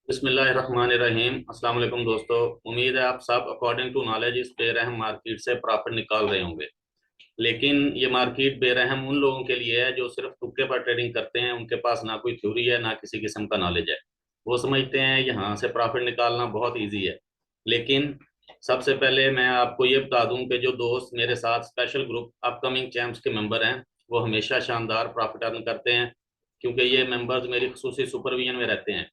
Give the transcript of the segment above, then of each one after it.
बिस्मिल्लाहिर्रहमानिर्रहीम। अस्सलाम वालेकुम दोस्तों। उम्मीद है आप सब अकॉर्डिंग टू नॉलेज इस बेरहम मार्केट से प्रॉफिट निकाल रहे होंगे। लेकिन ये मार्केट बेरहम उन लोगों के लिए है जो सिर्फ तुक्के पर ट्रेडिंग करते हैं। उनके पास ना कोई थ्योरी है ना किसी किस्म का नॉलेज है। वो समझते हैं यहाँ से प्रॉफिट निकालना बहुत ईजी है। लेकिन सबसे पहले मैं आपको ये बता दूं कि जो दोस्त मेरे साथ स्पेशल ग्रुप अपकमिंग चैम्प्स के मेंबर हैं वो हमेशा शानदार प्रॉफिट अर्न करते हैं, क्योंकि ये मेंबर्स मेरी खसूसी सुपरविजन में रहते हैं।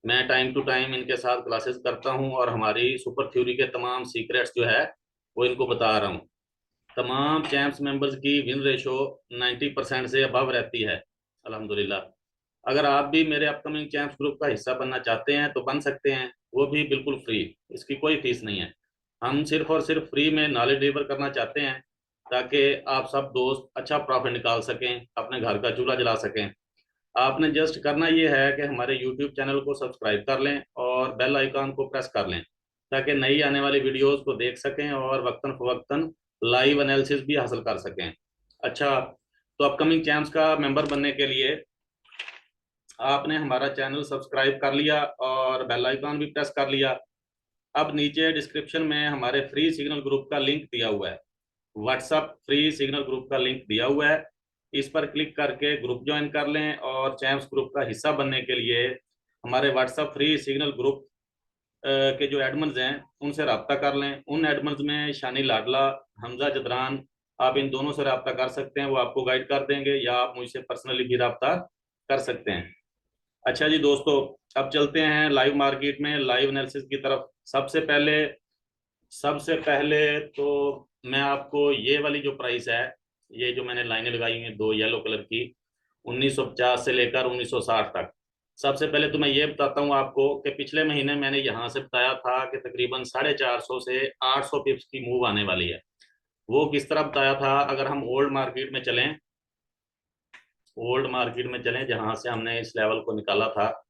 मैं टाइम टू टाइम इनके साथ क्लासेस करता हूं और हमारी सुपर थ्योरी के तमाम सीक्रेट्स जो है वो इनको बता रहा हूं। तमाम चैंप्स मेंबर्स की विन रेशो 90% से अबव रहती है, अल्हम्दुलिल्लाह। अगर आप भी मेरे अपकमिंग चैंप्स ग्रुप का हिस्सा बनना चाहते हैं तो बन सकते हैं, वो भी बिल्कुल फ्री। इसकी कोई फीस नहीं है। हम सिर्फ और सिर्फ फ्री में नॉलेज डिलीवर करना चाहते हैं ताकि आप सब दोस्त अच्छा प्रॉफिट निकाल सकें, अपने घर का चूल्हा जला सकें। आपने जस्ट करना ये है कि हमारे यूट्यूब चैनल को सब्सक्राइब कर लें और बेल आइकन को प्रेस कर लें ताकि नई आने वाली वीडियोस को देख सकें और वक्तन फवक्तन लाइव एनालिसिस भी हासिल कर सकें। अच्छा, तो अपकमिंग चैम्प्स का मेंबर बनने के लिए आपने हमारा चैनल सब्सक्राइब कर लिया और बेल आइकन भी प्रेस कर लिया। अब नीचे डिस्क्रिप्शन में हमारे फ्री सिग्नल ग्रुप का लिंक दिया हुआ है। व्हाट्सएप फ्री सिग्नल ग्रुप का लिंक दिया हुआ है। इस पर क्लिक करके ग्रुप ज्वाइन कर लें और चैम्प्स ग्रुप का हिस्सा बनने के लिए हमारे व्हाट्सएप फ्री सिग्नल ग्रुप के जो एडमन्स हैं उनसे रब्ता कर लें। उन एडमन्स में शानी लाडला, हमजा जदरान, आप इन दोनों से रब्ता कर सकते हैं। वो आपको गाइड कर देंगे या आप मुझसे पर्सनली भी रब्ता कर सकते हैं। अच्छा जी दोस्तों, अब चलते हैं लाइव मार्केट में लाइव एनालिसिस की तरफ। सबसे पहले तो मैं आपको ये वाली जो प्राइस है, ये जो मैंने लाइनें लगाई हुई हैं दो येलो कलर की, 1950 से लेकर 1960 तक। सबसे पहले तो मैं ये बताता हूँ आपको कि पिछले महीने मैंने यहाँ से बताया था कि तकरीबन 450 से 800 पिप्स की मूव आने वाली है। वो किस तरह बताया था? अगर हम ओल्ड मार्केट में चलें जहां से हमने इस लेवल को निकाला था,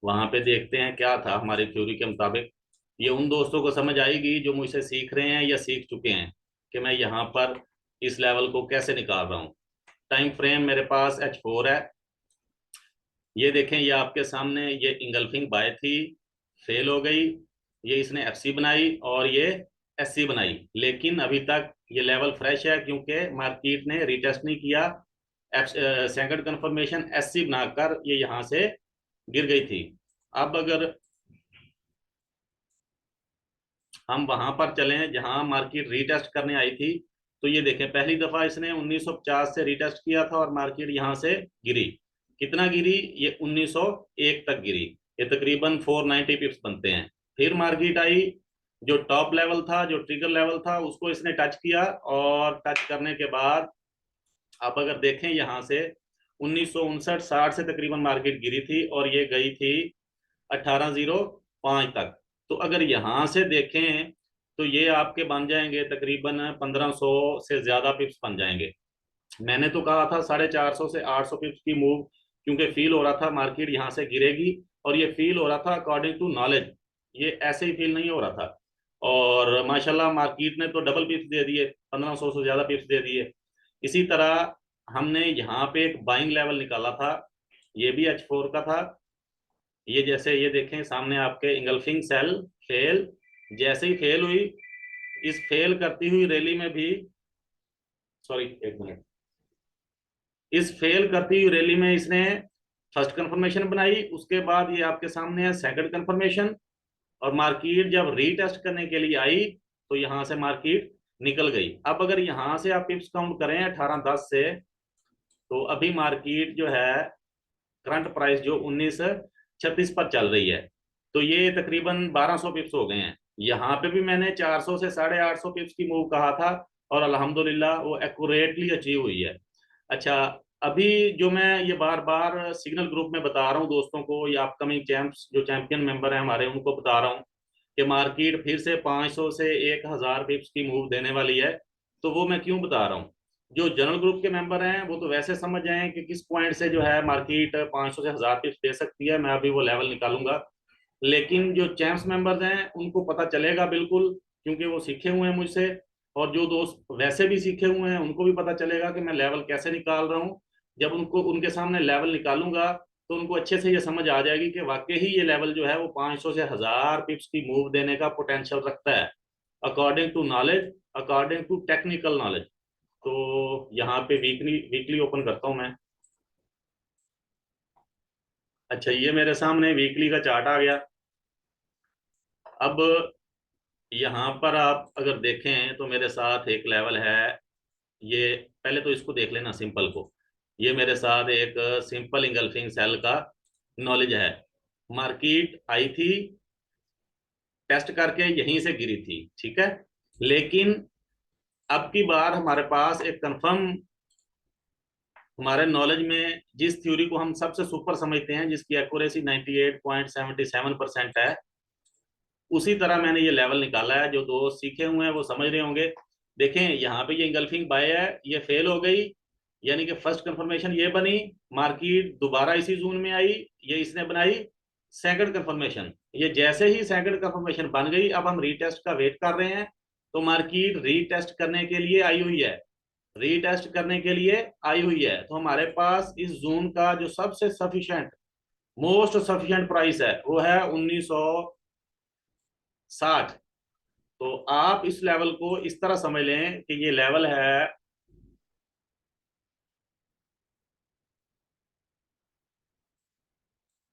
वहां पे देखते हैं क्या था हमारी थ्योरी के मुताबिक। ये उन दोस्तों को समझ आएगी जो मुझसे सीख रहे हैं या सीख चुके हैं कि मैं यहाँ पर इस लेवल को कैसे निकाल रहा हूँ। टाइम फ्रेम मेरे पास H4 है। ये देखें, ये आपके सामने ये इंगल्फिंग बाय थी, फेल हो गई। ये इसने FC बनाई और ये SC बनाई, लेकिन अभी तक ये लेवल फ्रेश है क्योंकि मार्केट ने रिटेस्ट नहीं किया। सेकंड कंफर्मेशन SC बनाकर ये यहाँ से गिर गई थी। अब अगर हम वहां पर चलें जहां मार्केट रीटेस्ट करने आई थी, तो ये देखें पहली दफा इसने 1950 से रीटेस्ट किया था और मार्केट यहां से गिरी। कितना गिरी? ये 1901 तक गिरी। ये तकरीबन 490 पिप्स बनते हैं। फिर मार्केट आई, जो टॉप लेवल था, जो ट्रिगर लेवल था, उसको इसने टच किया और टच करने के बाद आप अगर देखें यहाँ से 1959-60 से तकरीबन मार्केट गिरी थी और ये गई थी 1805 तक। तो अगर यहाँ से देखें तो ये आपके बन जाएंगे तकरीबन 1500 से ज्यादा पिप्स बन जाएंगे। मैंने तो कहा था 450 से 800 पिप्स की मूव, क्योंकि फील हो रहा था मार्केट यहाँ से गिरेगी। और ये फील हो रहा था अकॉर्डिंग टू नॉलेज, ये ऐसे ही फील नहीं हो रहा था। और माशाल्लाह मार्केट ने तो डबल पिप्स दे दिए, 1500 से ज्यादा पिप्स दे दिए। इसी तरह हमने यहाँ पे एक बाइंग लेवल निकाला था, ये भी H4 का था। ये जैसे ये देखें सामने आपके इंगल्फिंग सेल फेल, जैसे ही फेल हुई, इस फेल करती हुई रैली में भी, सॉरी एक मिनट, इस फेल करती हुई रैली में इसने फर्स्ट कंफर्मेशन बनाई। उसके बाद ये आपके सामने है सेकंड कंफर्मेशन। और मार्केट जब रीटेस्ट करने के लिए आई तो यहां से मार्केट निकल गई। अब अगर यहां से आप पिप्स काउंट करें 1810 से, तो अभी मार्केट जो है करंट प्राइस जो 1936 पर चल रही है, तो ये तकरीबन 1200 पिप्स हो गए हैं। यहाँ पे भी मैंने 400 से 850 पिप्स की मूव कहा था और अल्हम्दुलिल्लाह वो एक्यूरेटली अचीव हुई है। अच्छा, अभी जो मैं ये बार बार सिग्नल ग्रुप में बता रहा हूँ दोस्तों को या अपकमिंग चैंप्स जो चैंपियन मेंबर हैं हमारे, उनको बता रहा हूँ कि मार्केट फिर से 500 से 1000 पिप्स की मूव देने वाली है। तो वो मैं क्यों बता रहा हूँ? जो जनरल ग्रुप के मेंबर हैं वो तो वैसे समझ जाएं कि किस पॉइंट से जो है मार्केट 500 से 1000 पिप्स दे सकती है, मैं अभी वो लेवल निकालूंगा। लेकिन जो चैंप्स मेंबर्स हैं उनको पता चलेगा बिल्कुल, क्योंकि वो सीखे हुए हैं मुझसे। और जो दोस्त वैसे भी सीखे हुए हैं उनको भी पता चलेगा कि मैं लेवल कैसे निकाल रहा हूँ। जब उनको उनके सामने लेवल निकालूंगा तो उनको अच्छे से ये समझ आ जाएगी कि वाकई ही ये लेवल जो है वो 500 से 1000 पिप्स की मूव देने का पोटेंशियल रखता है, according to knowledge, according to technical knowledge. तो यहाँ पे वीकली वीकली ओपन करता हूँ मैं। अच्छा, ये मेरे सामने वीकली का चार्ट आ गया। अब यहाँ पर आप अगर देखें तो मेरे साथ एक लेवल है, ये पहले तो इसको देख लेना सिंपल को। ये मेरे साथ एक सिंपल इंगल्फिंग सेल का नॉलेज है। मार्केट आई थी, टेस्ट करके यहीं से गिरी थी, ठीक है। लेकिन अब की बार हमारे पास एक कंफर्म, हमारे नॉलेज में जिस थ्योरी को हम सबसे सुपर समझते हैं, जिसकी एक्यूरेसी 98.77% है, उसी तरह मैंने ये लेवल निकाला है। जो दोस्त सीखे हुए हैं वो समझ रहे होंगे। देखें यहाँ पे ये इंगल्फिंग बाय है, ये फेल हो गई, यानी कि फर्स्ट कंफर्मेशन ये बनी, मार्केट दोबारा इसी जोन में आई, ये इसने बनाई सेकंड कंफर्मेशन। ये जैसे ही सेकंड कंफर्मेशन बन गई, अब हम रीटेस्ट का वेट कर रहे हैं। तो मार्केट रीटेस्ट करने के लिए आई हुई है, रीटेस्ट करने के लिए आई हुई है। तो हमारे पास इस जोन का जो सबसे सफिशिएंट, मोस्ट सफिशिएंट प्राइस है वो है 1960। तो आप इस लेवल को इस तरह समझ लें कि ये लेवल है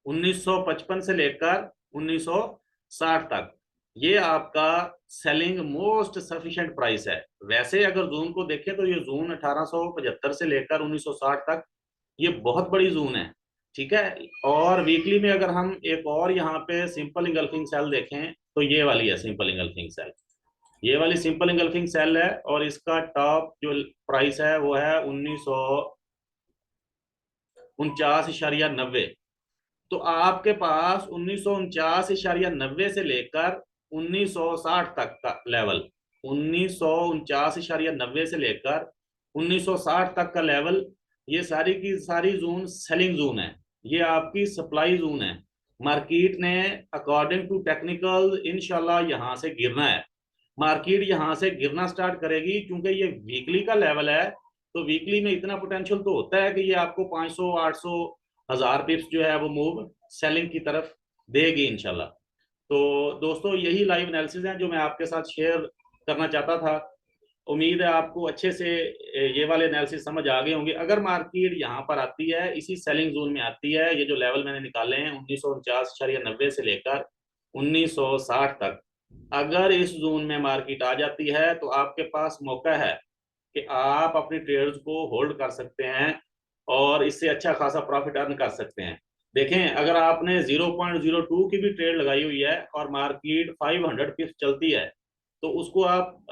1955 से लेकर 1960 तक। ये आपका सेलिंग मोस्ट सफिशिएंट प्राइस है। वैसे अगर जून को देखें तो ये जून 1875 से लेकर 1960 तक ये बहुत बड़ी जून है, ठीक है। और वीकली में अगर हम एक और यहाँ पे सिंपल इंगल्फिंग सेल देखें तो ये वाली है सिंपल इंगल्फिंग सेल, ये वाली सिंपल इंगल्फिंग सेल है। और इसका टॉप जो प्राइस है वो है 1949.90। तो आपके पास 1949.90 से लेकर 1960 तक का लेवल, 1949.90 से लेकर 1960 तक का लेवल, ये सारी की सारी जोन सेलिंग जोन है, ये आपकी सप्लाई जोन है। मार्केट ने अकॉर्डिंग टू टेक्निकल इंशाल्लाह यहाँ से गिरना है। मार्केट यहाँ से गिरना स्टार्ट करेगी क्योंकि ये वीकली का लेवल है। तो वीकली में इतना पोटेंशियल तो होता है कि ये आपको 500, 800, 1000 पिप्स जो है वो मूव सेलिंग की तरफ देगी इंशाल्लाह। तो दोस्तों यही लाइव एनालिसिस है जो मैं आपके साथ शेयर करना चाहता था। उम्मीद है आपको अच्छे से ये वाले एनालिसिस समझ आ गए होंगे। अगर मार्केट यहाँ पर आती है, इसी सेलिंग जोन में आती है, ये जो लेवल मैंने निकाले हैं 1949.90 से लेकर 1960 तक, अगर इस जोन में मार्केट आ जाती है तो आपके पास मौका है कि आप अपनी ट्रेड्स को होल्ड कर सकते हैं और इससे अच्छा खासा प्रॉफिट अर्न कर सकते हैं। देखें, अगर आपने 0.02 की भी ट्रेड लगाई हुई है और मार्केट 500 पिप्स चलती है, तो उसको आप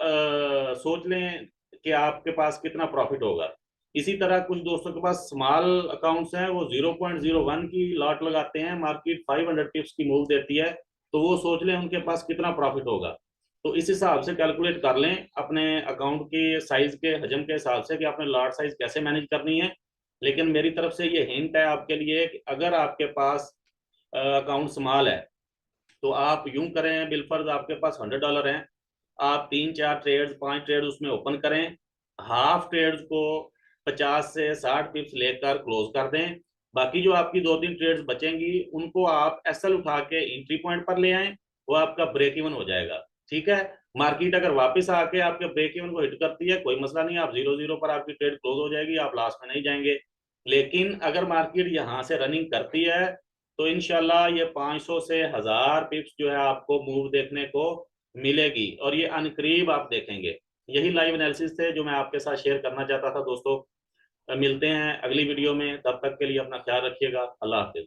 सोच लें कि आपके पास कितना प्रॉफिट होगा। इसी तरह कुछ दोस्तों के पास स्मॉल अकाउंट्स हैं, वो 0.01 की लॉट लगाते हैं, मार्केट 500 पिप्स की मूव देती है, तो वो सोच लें उनके पास कितना प्रॉफिट होगा। तो इस हिसाब से कैलकुलेट कर लें अपने अकाउंट के साइज के हजम के हिसाब से कि आपने लॉट साइज कैसे मैनेज करनी है। लेकिन मेरी तरफ से ये हिंट है आपके लिए कि अगर आपके पास अकाउंट स्मॉल है तो आप यूं करें, बिलफर्ज आपके पास $100 हैं, आप 3, 4 ट्रेड्स, 5 ट्रेड उसमें ओपन करें, हाफ ट्रेड्स को 50 से 60 पिप्स लेकर क्लोज कर दें। बाकी जो आपकी 2, 3 ट्रेड्स बचेंगी उनको आप एसएल उठा के एंट्री पॉइंट पर ले आए, वो आपका ब्रेक इवन हो जाएगा, ठीक है। मार्केट अगर वापस आके आपके ब्रेक इवन को हिट करती है, कोई मसला नहीं, आप 0-0 पर आपकी ट्रेड क्लोज हो जाएगी, आप लास्ट में नहीं जाएंगे। लेकिन अगर मार्केट यहाँ से रनिंग करती है तो इंशाल्लाह ये 500 से 1000 पिप्स जो है आपको मूव देखने को मिलेगी, और ये अनकरीब आप देखेंगे। यही लाइव एनालिसिस थे जो मैं आपके साथ शेयर करना चाहता था दोस्तों। मिलते हैं अगली वीडियो में, तब तक के लिए अपना ख्याल रखिएगा। अल्लाह हाफिज।